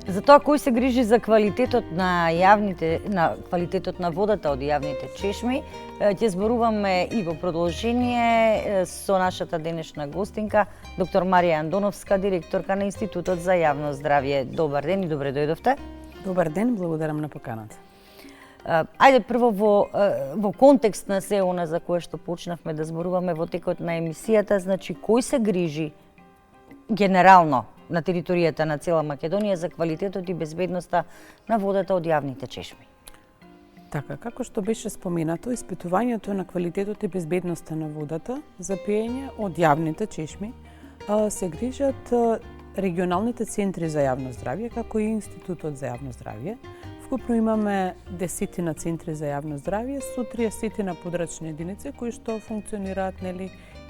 За тоа кој се грижи за квалитетот на квалитетот на водата од јавните чешми, ќе зборуваме и во продолжение со нашата денешна гостинка, доктор Марија Андоновска, директорка на Институтот за јавно здравје. Добар ден и добре дојдовте. Добар ден, благодарам на поканата. Ајде прво во контекст на се она за кое што почнавме да зборуваме во текот на емисијата, значи кој се грижи генерално на територијата на цела Македонија за квалитетот и безбедноста на водата од јавните чешми? Така, како што беше споменато, испитувањето на квалитетот и безбедноста на водата за пиење од јавните чешми се грижат регионалните центри за јавно здравје, како и Институтот за јавно здравје. Вкупно имаме 10 центри за јавно здравје со 30 подрачни единици кои што функционираат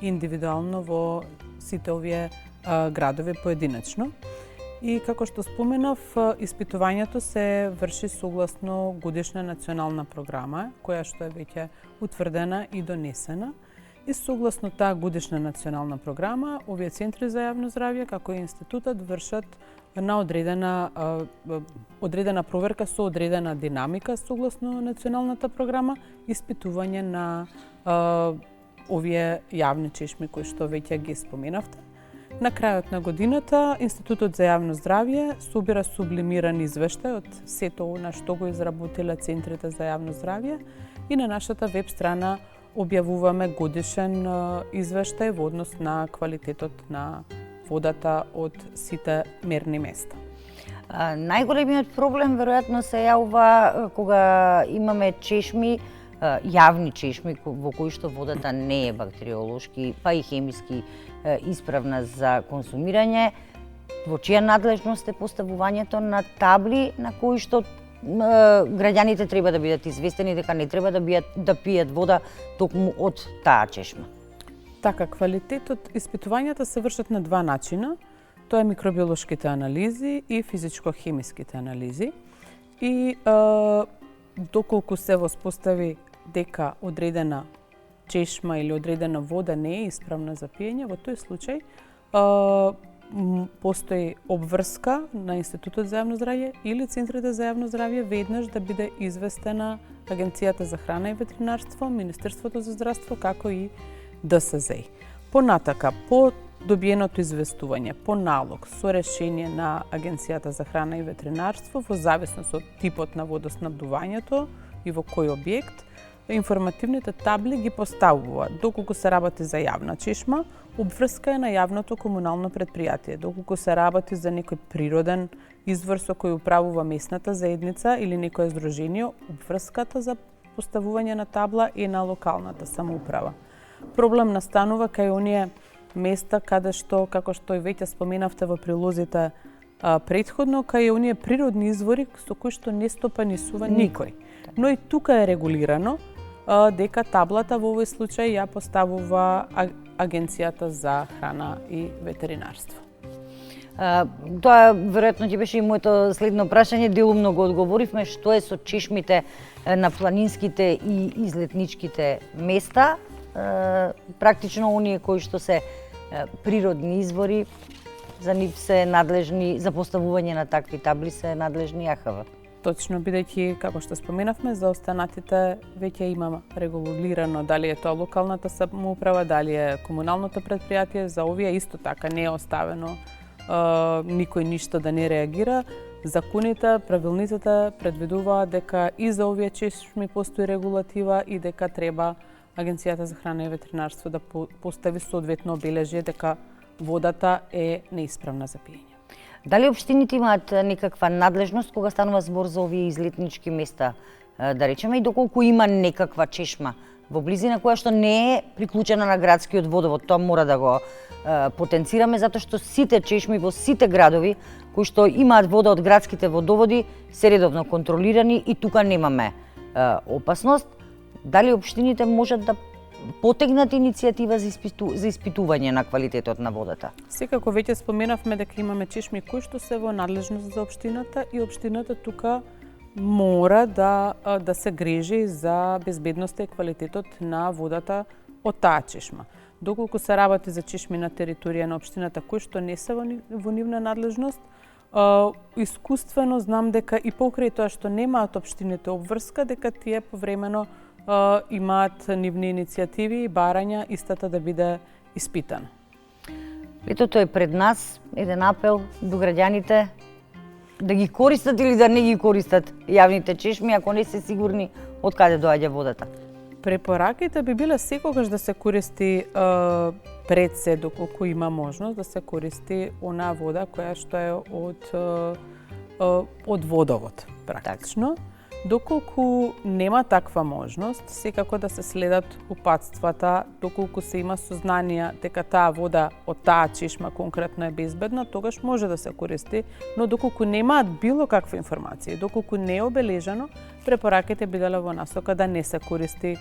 индивидуално во сите овие градови поединечно. И како што споменав, испитувањето се врши согласно годишна национална програма, која што е веќе утврдена и донесена. И согласно таа годишна национална програма, овие центри за јавно здравје, како и институтот, вршат на одредена проверка со одредена динамика согласно националната програма, испитување на овие јавни чешми кои што веќе ги споменавте. На крајот на годината, Институтот за јавно здравје собира сублимиран извештај од сето на што го изработиле центрите за јавно здравје и на нашата веб страна објавуваме годишен извештај во однос на квалитетот на водата од сите мерни места. Најголемиот проблем веројатно се јавува кога имаме чешми, јавни чешми во кои што водата не е бактериолошки, па и хемиски исправна за консумирање, во чија надлежност е поставувањето на табли на кои што граѓаните треба да бидат известени дека не треба да пијат вода токму од таа чешма. Така, квалитетот, испитувањата се вршат на два начина. Тоа е микробиолошките анализи и физичко-хемиските анализи. И доколку се воспостави дека одредена чешма или одредена вода не е исправна за пиење, во тој случај постои обврска на Институтот за јавно здравје или центрите за јавно здравје веднаш да биде известена Агенцијата за храна и ветеринарство, Министерството за здравство, како и ДСЗ. Понатака, по добиеното известување, по налог, со решение на Агенцијата за храна и ветеринарство, во зависност од типот на водоснабдувањето и во кој објект, информативните табли ги поставуваат. Доколку се работи за јавна чешма, обврска е на јавното комунално предпријатие. Доколку се работи за некој природен извор со кој управува местната заедница или некое здружение, обврската за поставување на табла е на локалната самоуправа. Проблем настанува кај оние места каде што, како што и веќе споменавте во прилозите претходно, кај оние природни извори со кои што не стопанисува никој. Но и тука е регулирано дека таблата во овој случај ја поставува Агенцијата за храна и ветеринарство. Тоа веројатно ќе беше и моето следно прашање, делумно го одговоривме, што е со чешмите на планинските и излетничките места, практично оние кои што се природни извори, за нив се надлежни, за поставување на такви табли се надлежни АХВ. Точно, бидејќи, како што споменавме, за останатите веќе има регулирано дали е тоа локалната самоуправа, дали е комуналното предпријатие, за овие исто така не е оставено никој ништо да не реагира. Законите, правилниците предвидуваат дека и за овие чешми постои регулатива и дека треба Агенцијата за храна и ветеринарство да постави соодветно обележје дека водата е неисправна за пиење. Дали општините имаат некаква надлежност кога станува збор за овие излетнички места, да речеме, и доколку има некаква чешма во близина која што не е приклучена на градскиот водовод? Тоа мора да го потенцираме, затоа што сите чешми во сите градови кои што имаат вода од градските водоводи се редовно контролирани и тука немаме опасност. Дали општините можат да потегнат иницијатива за испитување на квалитетот на водата? Секако веќе споменавме дека имаме чешми кои што се во надлежност за општината и општината тука мора да се грижи за безбедноста и квалитетот на водата од таа чешма. Доколку се работи за чешми на територија на општината кои што не се во нивна надлежност, Искуствено знам дека и покрај тоа што немаат општините обврска, дека тие повремено имаат нивни иницијативи и барања истата да биде испитана. Летото е пред нас, еден апел до граѓаните да ги користат или да не ги користат јавните чешми, ако не се сигурни од каде доаѓа водата. Препораките би биле секогаш да се користи пред се, доколку има можност, да се користи онаа вода која што е од водовод, практично. Доколку нема таква можност, секако да се следат упатствата, доколку се има сознание дека таа вода од таа чешма конкретно е безбедна, тогаш може да се користи, но доколку немаат било каква информација, доколку не е обележано, препораките биделе во насока да не се користи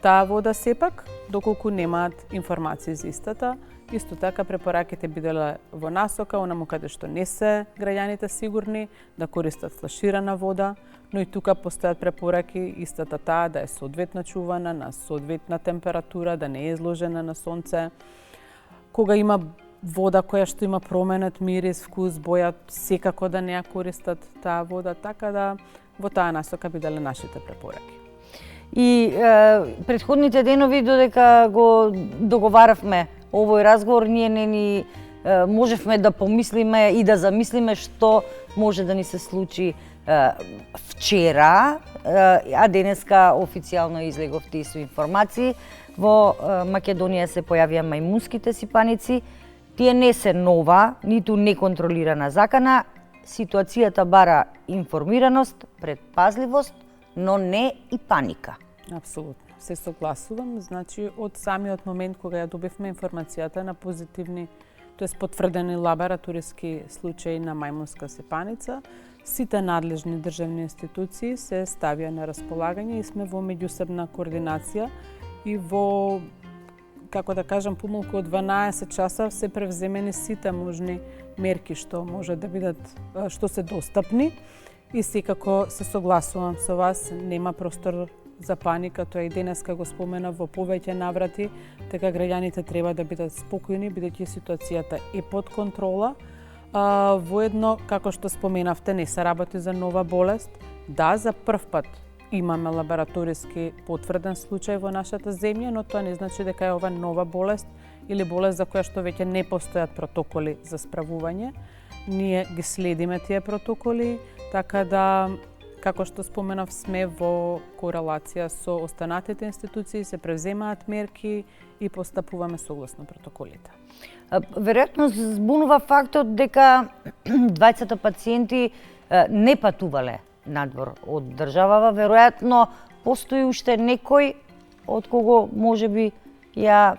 таа вода сепак, доколку немаат информации за истата. Исто така препораките биделе во насока, онаму каде што не се граѓаните сигурни, да користат флаширана вода, но и тука постојат препораки истата таа да е соодветно чувана на соодветна температура, да не е изложена на сонце. Кога има вода која што има променет мирис, вкус, боја, секако да не ја користат таа вода, така да во таа насока биделе нашите препораки. И претходните денови додека го договаравме овој разговор, ние не ни можевме да помислиме и да замислиме што може да ни се случи вчера, а денеска официјално излегов тие со информации. Во Македонија се појавија мајмунските сипаници. Тие не се нова, ниту неконтролирана закана. Ситуацијата бара информираност, предпазливост, но не и паника. Апсолутно. Се согласувам. Значи, од самиот момент кога ја добивме информацијата на позитивни, тоест потврдени лабораториски случаи на мајмунска сепаница, сите надлежни државни институции се ставија на располагање и сме во меѓусебна координација и во, како да кажам, помалку од 12 часа се превземени сите можни мерки што може да бидат, што се достапни и секако се согласувам со вас, нема простор за паника, тоа и денеска го спомена во повеќе наврати, дека граѓаните треба да бидат спокојни, бидејќи ситуацијата е под контрола. Воедно, како што споменавте, не се работи за нова болест. Да, за прв пат имаме лабораториски потврден случај во нашата земја, но тоа не значи дека е ова нова болест или болест за која што веќе не постојат протоколи за справување. Ние ги следиме тие протоколи, така да, како што споменав, сме во корелација со останатите институции, се превземаат мерки и постапуваме согласно протоколите. Веројатно збунува фактот дека двајцата пациенти не патувале надвор од државава. Веројатно постои уште некој од кого можеби ја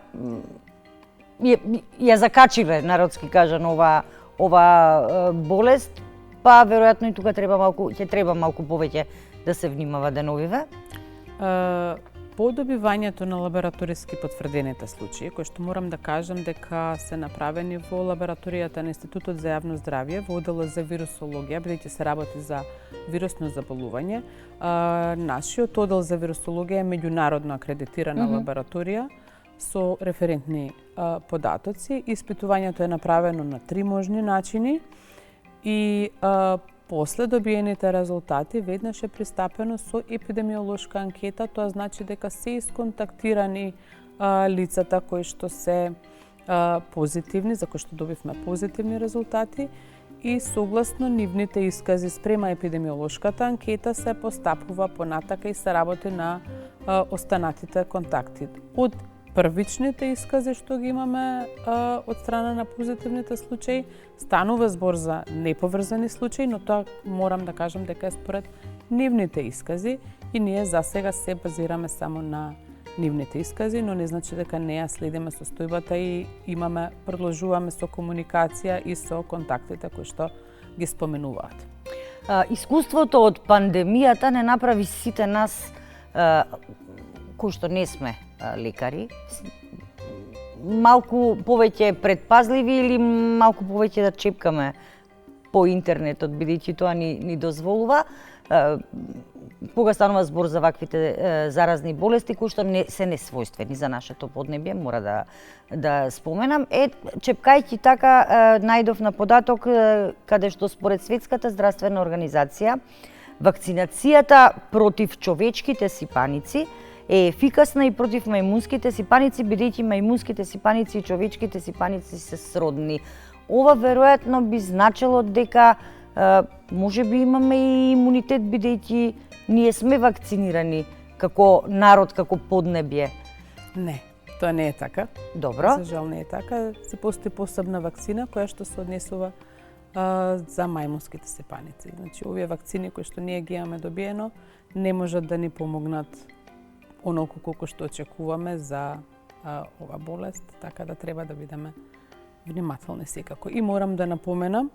закачиле, народски кажан, ова болест, па веројатно и тука ќе треба малку повеќе да се внимава деновиве. По добивањето на лабораториски потврдените случаи, кои што морам да кажам дека се направени во лабораторијата на Институтот за јавно здравје, во одделот за вирусологија, бидејќи се работи за вирусно заболување, нашиот оддел за вирусологија е меѓународно акредитирана лабораторија со референтни податоци. Испитувањето е направено на 3 можни начини и после добиените резултати веднаш е пристапено со епидемиолошка анкета, тоа значи дека се исконтактирани лицата кои што се позитивни, за кои што добивме позитивни резултати и согласно нивните искази спрема епидемиолошката анкета се постапува понатака и се работи на останатите контакти. Од првичните искази што ги имаме од страна на позитивните случаи, станува збор за неповрзани случаи, но тоа морам да кажам дека е според нивните искази и ние засега се базираме само на нивните искази, но не значи дека не ја следиме состојбата и продолжуваме со комуникација и со контактите кои што ги споменуваат. Искуството од пандемијата не направи сите нас кои што не сме лекари, малку повеќе предпазливи или малку повеќе да чепкаме по интернетот, бидејќи тоа ни дозволува. кога станува збор за ваквите заразни болести кои што се несвојствени за нашето поднебје, мора да споменам. Чепкајќи така најдов на податок каде што според Светската здравствена организација вакцинацијата против човечките сипаници е ефикасна и против мајмунските сипаници, бидејќи мајмунските сипаници и човечките сипаници се сродни. Ова веројатно би значило дека може би имаме и имунитет, бидејќи ние сме вакцинирани како народ, како поднебје. Не, тоа не е така. Добро. За жал не е така. Се постои посебна вакцина која што се однесува за мајмунските сипаници. Значи, овие вакцини кои што ние ги имаме добиено не можат да ни помогнат онолку колку што очекуваме за ова болест, така да треба да бидеме внимателни секако. И морам да напоменам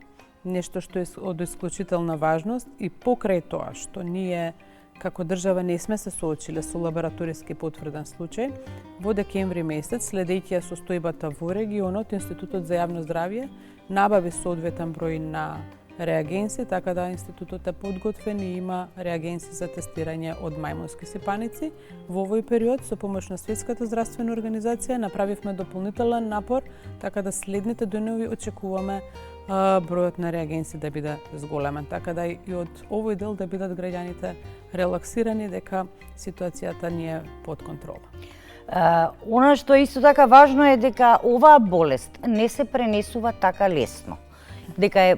нешто што е од исклучителна важност и покрај тоа што ние како држава не сме се соочиле со лабораториски потврден случај, во декември месец, следејќи ја состојбата во регионот, Институтот за јавно здравје набави соодветен број на реагенси, така да институтот е подготвен и има реагенси за тестирање од мајмунски сипаници. Во овој период, со помош на Светската здравствена организација, направивме дополнителен напор, така да следните денови очекуваме бројот на реагенси да биде зголемен, така да и од овој дел да бидат граѓаните релаксирани дека ситуацијата ни е под контрола. Она што е исто така важно е дека оваа болест не се пренесува така лесно. Дека е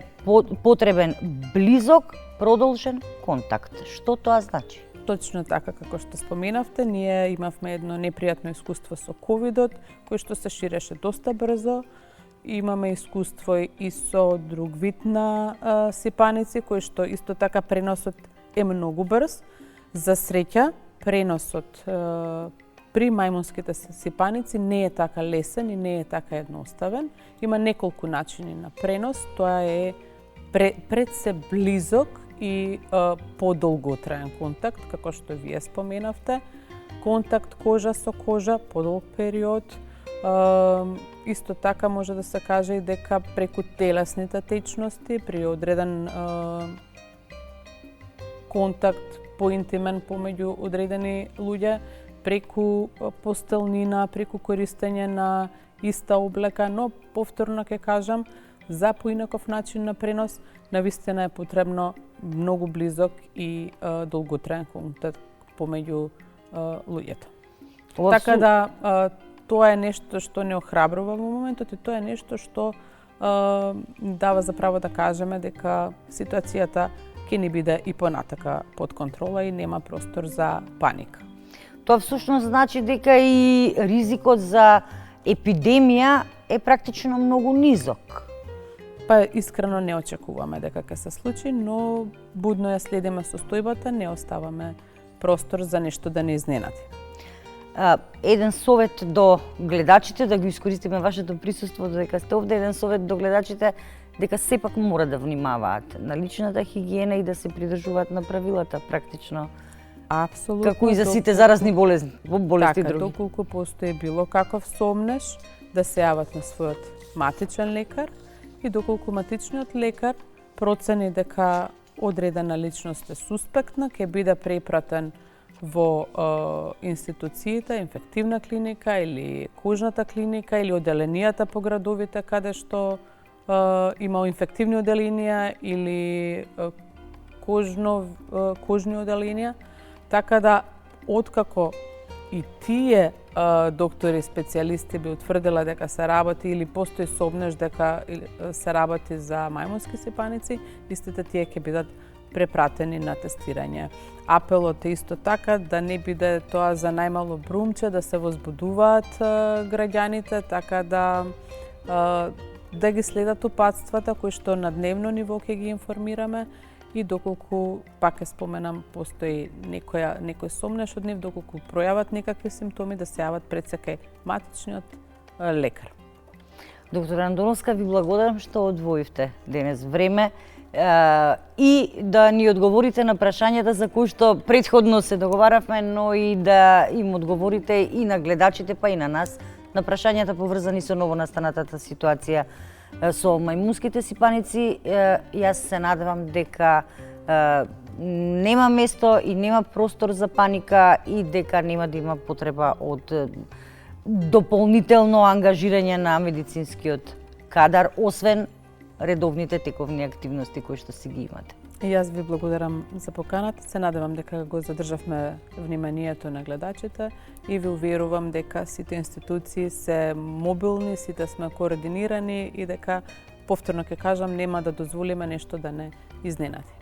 потребен близок, продолжен контакт. Што тоа значи? Точно така како што споменавте, ние имавме едно непријатно искуство со ковидот, кој што се ширеше доста брзо. Имаме искуство и со друг вид на сипаници, кој што исто така преносот е многу брз. За среќа, преносот при мајмунските сипаници не е така лесен и не е така едноставен. Има неколку начини на пренос. Тоа е пред се близок и подолготраен контакт, како што вие споменавте. Контакт кожа со кожа, подолг период. Исто така може да се каже и дека преку телесните течности, при одреден контакт поинтимен помеѓу одредени луѓе, преку постелнина, преку користење на иста облека, но повторно ќе кажам, за поинаков начин на пренос, навистина е потребно многу близок и долготраен контакт помеѓу луѓето. Така да, тоа е нешто што не охрабрува во моментот и тоа е нешто што дава за право да кажеме дека ситуацијата ќе ни биде и понатака под контрола и нема простор за паника. Тоа всушност значи дека и ризикот за епидемија е практично многу низок. Па искрено не очекуваме дека ќе се случи, но будно ја следиме состојбата, не оставаме простор за нешто да не изненади. Еден совет до гледачите, да го искористиме вашето присуство дека сте овде, еден совет до гледачите дека сепак мора да внимаваат на личната хигиена и да се придржуваат на правилата практично. Апсолутно. Како и за сите заразни болести така, други. Доколку постои било каков сомнеш, да се јават на својот матичен лекар и доколку матичниот лекар процени дека одредена личност е суспектна, ќе биде препратен во институциите, инфективна клиника или кожната клиника или оделенијата по градовите каде што има инфективни оделенија или кожни оделенија. Така да, откако и тие доктори, специјалисти би утврдила дека се работи или постои сомнеш дека се работи за мајмунски сипаници, истите тие ќе бидат препратени на тестирање. Апелот е исто така да не биде тоа за најмало брумче, да се возбудуваат граѓаните, така да ги следат упатствата кои што на дневно ниво ќе ги информираме и доколку, пак ќе споменам, постои некој сомнеш од нив, доколку пројават некакви симптоми, да се јават пред се кај матичниот лекар. Доктор Андоновска, ви благодарам што одвоивте денес време и да ни одговорите на прашањата за кои што претходно се договаравме, но и да им одговорите и на гледачите, па и на нас, на прашањата поврзани со новонастанатата ситуација со мајмунските сипаници. Јас се надевам дека нема место и нема простор за паника и дека нема да има потреба од дополнително ангажирање на медицинскиот кадар, освен редовните тековни активности кои што си ги имате. И јас ви благодарам за поканата. Се надевам дека го задржавме вниманието на гледачите и ви уверувам дека сите институции се мобилни, сите сме координирани и дека, повторно ќе кажам, нема да дозволиме нешто да не изненади.